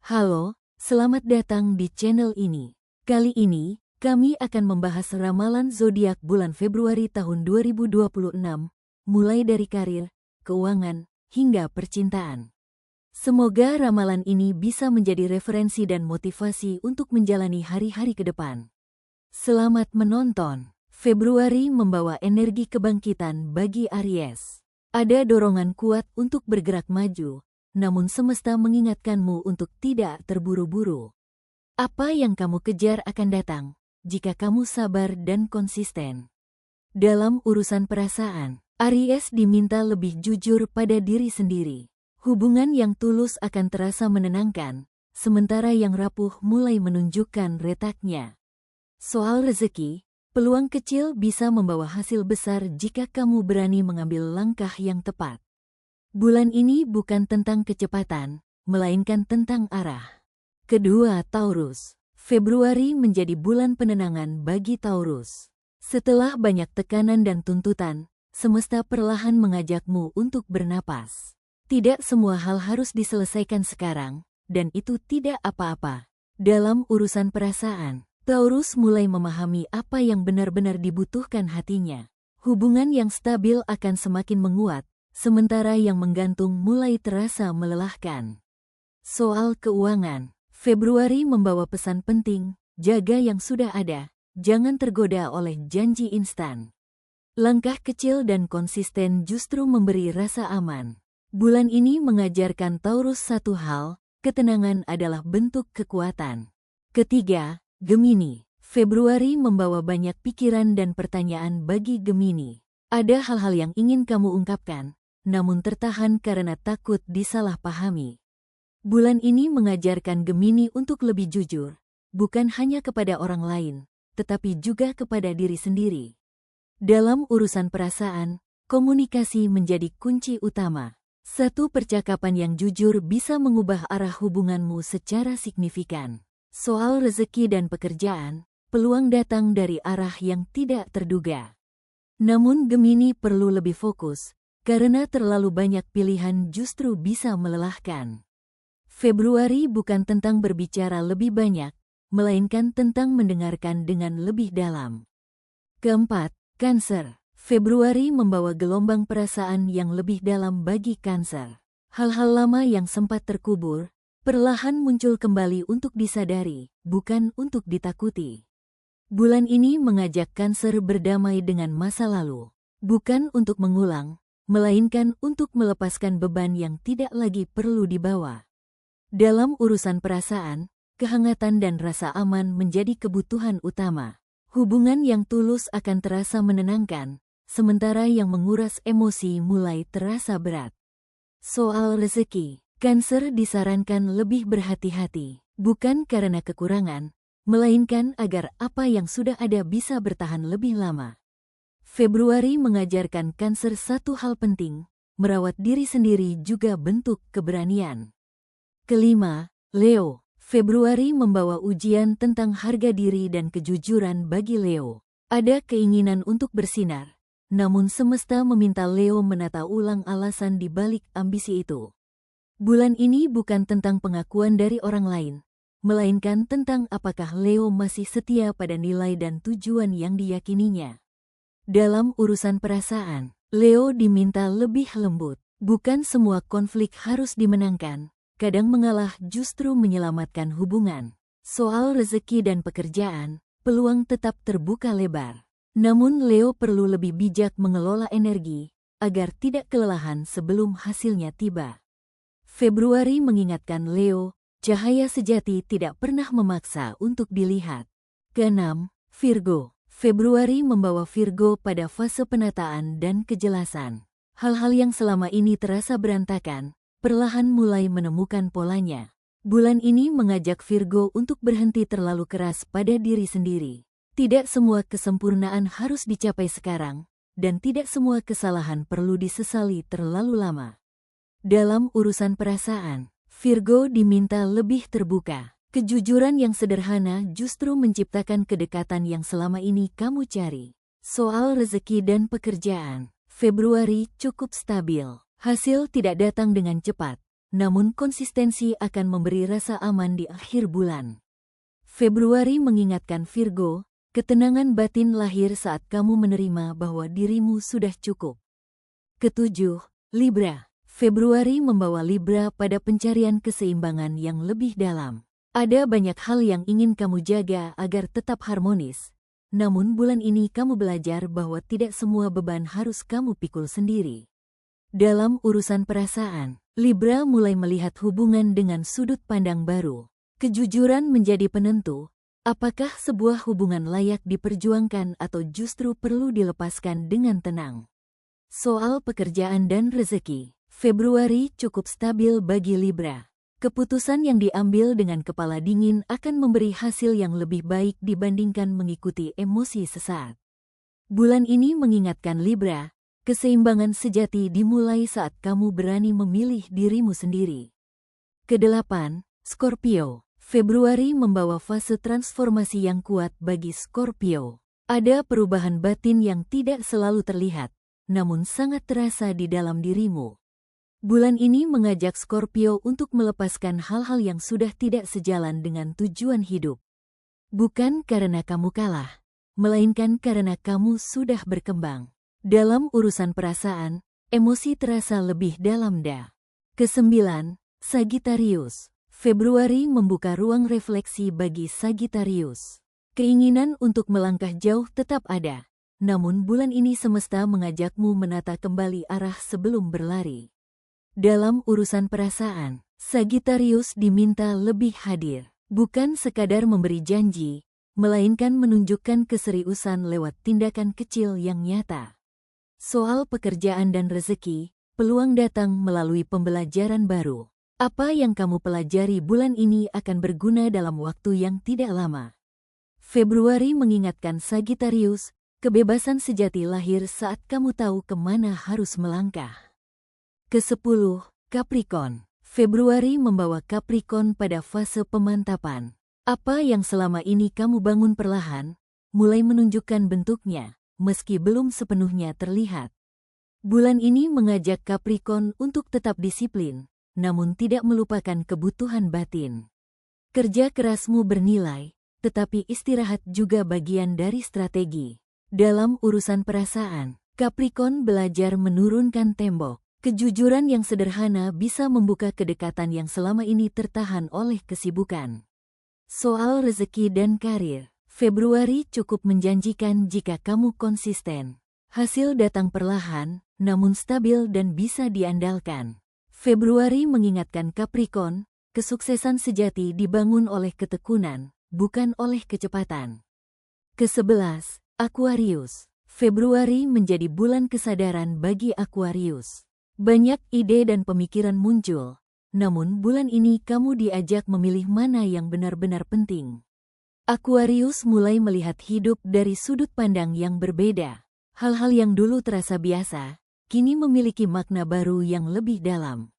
Halo, selamat datang di channel ini. Kali ini, kami akan membahas ramalan zodiak bulan Februari tahun 2026, mulai dari karir, keuangan, hingga percintaan. Semoga ramalan ini bisa menjadi referensi dan motivasi untuk menjalani hari-hari ke depan. Selamat menonton. Februari membawa energi kebangkitan bagi Aries. Ada dorongan kuat untuk bergerak maju, namun semesta mengingatkanmu untuk tidak terburu-buru. Apa yang kamu kejar akan datang, jika kamu sabar dan konsisten. Dalam urusan perasaan, Aries diminta lebih jujur pada diri sendiri. Hubungan yang tulus akan terasa menenangkan, sementara yang rapuh mulai menunjukkan retaknya. Soal rezeki, peluang kecil bisa membawa hasil besar jika kamu berani mengambil langkah yang tepat. Bulan ini bukan tentang kecepatan, melainkan tentang arah. Kedua, Taurus. Februari menjadi bulan penenangan bagi Taurus. Setelah banyak tekanan dan tuntutan, semesta perlahan mengajakmu untuk bernapas. Tidak semua hal harus diselesaikan sekarang, dan itu tidak apa-apa. Dalam urusan perasaan, Taurus mulai memahami apa yang benar-benar dibutuhkan hatinya. Hubungan yang stabil akan semakin menguat, sementara yang menggantung mulai terasa melelahkan. Soal keuangan, Februari membawa pesan penting, jaga yang sudah ada, jangan tergoda oleh janji instan. Langkah kecil dan konsisten justru memberi rasa aman. Bulan ini mengajarkan Taurus satu hal, ketenangan adalah bentuk kekuatan. Ketiga, Gemini. Februari membawa banyak pikiran dan pertanyaan bagi Gemini. Ada hal-hal yang ingin kamu ungkapkan, namun tertahan karena takut disalahpahami. Bulan ini mengajarkan Gemini untuk lebih jujur, bukan hanya kepada orang lain, tetapi juga kepada diri sendiri. Dalam urusan perasaan, komunikasi menjadi kunci utama. Satu percakapan yang jujur bisa mengubah arah hubunganmu secara signifikan. Soal rezeki dan pekerjaan, peluang datang dari arah yang tidak terduga. Namun Gemini perlu lebih fokus, karena terlalu banyak pilihan justru bisa melelahkan. Februari bukan tentang berbicara lebih banyak, melainkan tentang mendengarkan dengan lebih dalam. Keempat, Cancer. Februari membawa gelombang perasaan yang lebih dalam bagi Cancer. Hal-hal lama yang sempat terkubur, perlahan muncul kembali untuk disadari, bukan untuk ditakuti. Bulan ini mengajak Cancer berdamai dengan masa lalu, bukan untuk mengulang, melainkan untuk melepaskan beban yang tidak lagi perlu dibawa. Dalam urusan perasaan, kehangatan dan rasa aman menjadi kebutuhan utama. Hubungan yang tulus akan terasa menenangkan, sementara yang menguras emosi mulai terasa berat. Soal rezeki, Cancer disarankan lebih berhati-hati, bukan karena kekurangan, melainkan agar apa yang sudah ada bisa bertahan lebih lama. Februari mengajarkan Cancer satu hal penting, merawat diri sendiri juga bentuk keberanian. Kelima, Leo. Februari membawa ujian tentang harga diri dan kejujuran bagi Leo. Ada keinginan untuk bersinar, namun semesta meminta Leo menata ulang alasan di balik ambisi itu. Bulan ini bukan tentang pengakuan dari orang lain, melainkan tentang apakah Leo masih setia pada nilai dan tujuan yang diyakininya. Dalam urusan perasaan, Leo diminta lebih lembut. Bukan semua konflik harus dimenangkan, kadang mengalah justru menyelamatkan hubungan. Soal rezeki dan pekerjaan, peluang tetap terbuka lebar. Namun Leo perlu lebih bijak mengelola energi, agar tidak kelelahan sebelum hasilnya tiba. Februari mengingatkan Leo, cahaya sejati tidak pernah memaksa untuk dilihat. Keenam, Virgo. Februari membawa Virgo pada fase penataan dan kejelasan. Hal-hal yang selama ini terasa berantakan, perlahan mulai menemukan polanya. Bulan ini mengajak Virgo untuk berhenti terlalu keras pada diri sendiri. Tidak semua kesempurnaan harus dicapai sekarang, dan tidak semua kesalahan perlu disesali terlalu lama. Dalam urusan perasaan, Virgo diminta lebih terbuka. Kejujuran yang sederhana justru menciptakan kedekatan yang selama ini kamu cari. Soal rezeki dan pekerjaan, Februari cukup stabil. Hasil tidak datang dengan cepat, namun konsistensi akan memberi rasa aman di akhir bulan. Februari mengingatkan Virgo, ketenangan batin lahir saat kamu menerima bahwa dirimu sudah cukup. Ketujuh, Libra. Februari membawa Libra pada pencarian keseimbangan yang lebih dalam. Ada banyak hal yang ingin kamu jaga agar tetap harmonis. Namun bulan ini kamu belajar bahwa tidak semua beban harus kamu pikul sendiri. Dalam urusan perasaan, Libra mulai melihat hubungan dengan sudut pandang baru. Kejujuran menjadi penentu, apakah sebuah hubungan layak diperjuangkan atau justru perlu dilepaskan dengan tenang. Soal pekerjaan dan rezeki, Februari cukup stabil bagi Libra. Keputusan yang diambil dengan kepala dingin akan memberi hasil yang lebih baik dibandingkan mengikuti emosi sesaat. Bulan ini mengingatkan Libra, keseimbangan sejati dimulai saat kamu berani memilih dirimu sendiri. Kedelapan, Scorpio. Februari membawa fase transformasi yang kuat bagi Scorpio. Ada perubahan batin yang tidak selalu terlihat, namun sangat terasa di dalam dirimu. Bulan ini mengajak Scorpio untuk melepaskan hal-hal yang sudah tidak sejalan dengan tujuan hidup. Bukan karena kamu kalah, melainkan karena kamu sudah berkembang. Dalam urusan perasaan, emosi terasa lebih dalam. Kesembilan, Sagittarius. Februari membuka ruang refleksi bagi Sagittarius. Keinginan untuk melangkah jauh tetap ada, namun bulan ini semesta mengajakmu menata kembali arah sebelum berlari. Dalam urusan perasaan, Sagittarius diminta lebih hadir, bukan sekadar memberi janji, melainkan menunjukkan keseriusan lewat tindakan kecil yang nyata. Soal pekerjaan dan rezeki, peluang datang melalui pembelajaran baru. Apa yang kamu pelajari bulan ini akan berguna dalam waktu yang tidak lama. Februari mengingatkan Sagittarius, kebebasan sejati lahir saat kamu tahu kemana harus melangkah. Ke-10, Capricorn. Februari membawa Capricorn pada fase pemantapan. Apa yang selama ini kamu bangun perlahan, mulai menunjukkan bentuknya, meski belum sepenuhnya terlihat. Bulan ini mengajak Capricorn untuk tetap disiplin, namun tidak melupakan kebutuhan batin. Kerja kerasmu bernilai, tetapi istirahat juga bagian dari strategi. Dalam urusan perasaan, Capricorn belajar menurunkan tembok. Kejujuran yang sederhana bisa membuka kedekatan yang selama ini tertahan oleh kesibukan. Soal rezeki dan karir, Februari cukup menjanjikan jika kamu konsisten. Hasil datang perlahan, namun stabil dan bisa diandalkan. Februari mengingatkan Capricorn, kesuksesan sejati dibangun oleh ketekunan, bukan oleh kecepatan. Ke-11, Aquarius. Februari menjadi bulan kesadaran bagi Aquarius. Banyak ide dan pemikiran muncul, namun bulan ini kamu diajak memilih mana yang benar-benar penting. Aquarius mulai melihat hidup dari sudut pandang yang berbeda. Hal-hal yang dulu terasa biasa, kini memiliki makna baru yang lebih dalam.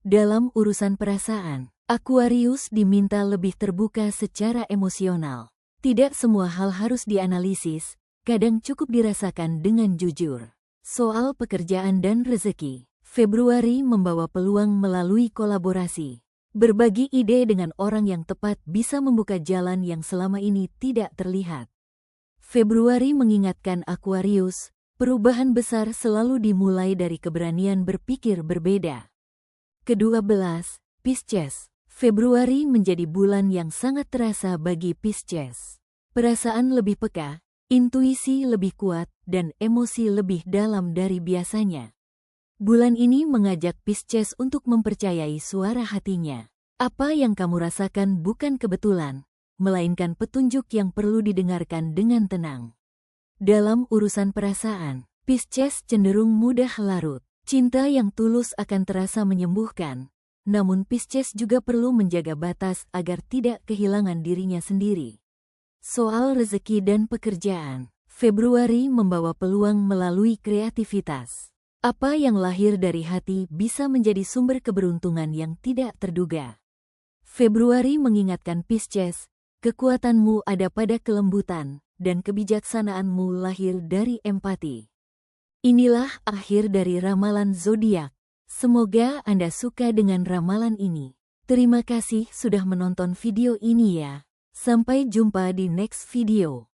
Dalam urusan perasaan, Aquarius diminta lebih terbuka secara emosional. Tidak semua hal harus dianalisis, kadang cukup dirasakan dengan jujur. Soal pekerjaan dan rezeki, Februari membawa peluang melalui kolaborasi. Berbagi ide dengan orang yang tepat bisa membuka jalan yang selama ini tidak terlihat. Februari mengingatkan Aquarius, perubahan besar selalu dimulai dari keberanian berpikir berbeda. Ke-12, Pisces. Februari menjadi bulan yang sangat terasa bagi Pisces. Perasaan lebih peka, intuisi lebih kuat, dan emosi lebih dalam dari biasanya. Bulan ini mengajak Pisces untuk mempercayai suara hatinya. Apa yang kamu rasakan bukan kebetulan, melainkan petunjuk yang perlu didengarkan dengan tenang. Dalam urusan perasaan, Pisces cenderung mudah larut. Cinta yang tulus akan terasa menyembuhkan, namun Pisces juga perlu menjaga batas agar tidak kehilangan dirinya sendiri. Soal rezeki dan pekerjaan, Februari membawa peluang melalui kreativitas. Apa yang lahir dari hati bisa menjadi sumber keberuntungan yang tidak terduga. Februari mengingatkan Pisces, kekuatanmu ada pada kelembutan, dan kebijaksanaanmu lahir dari empati. Inilah akhir dari ramalan zodiak. Semoga Anda suka dengan ramalan ini. Terima kasih sudah menonton video ini ya. Sampai jumpa di next video.